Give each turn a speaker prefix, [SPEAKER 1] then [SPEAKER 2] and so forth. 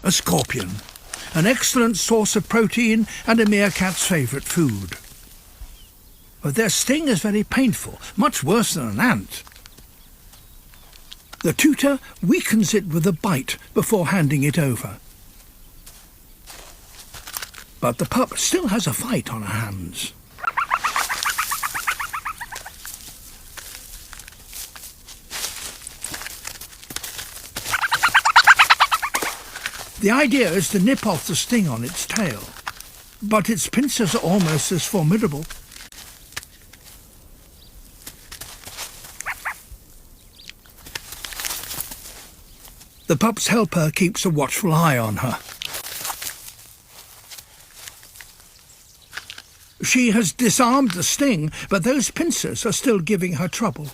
[SPEAKER 1] A scorpion, an excellent source of protein and a meerkat's favourite food. But their sting is very painful, much worse than an ant. The tutor weakens it with a bite before handing it over. But the pup still has a fight on her hands. The idea is to nip off the sting on its tail, but its pincers are almost as formidable. The pup's helper keeps a watchful eye on her. She has disarmed the sting, but those pincers are still giving her trouble.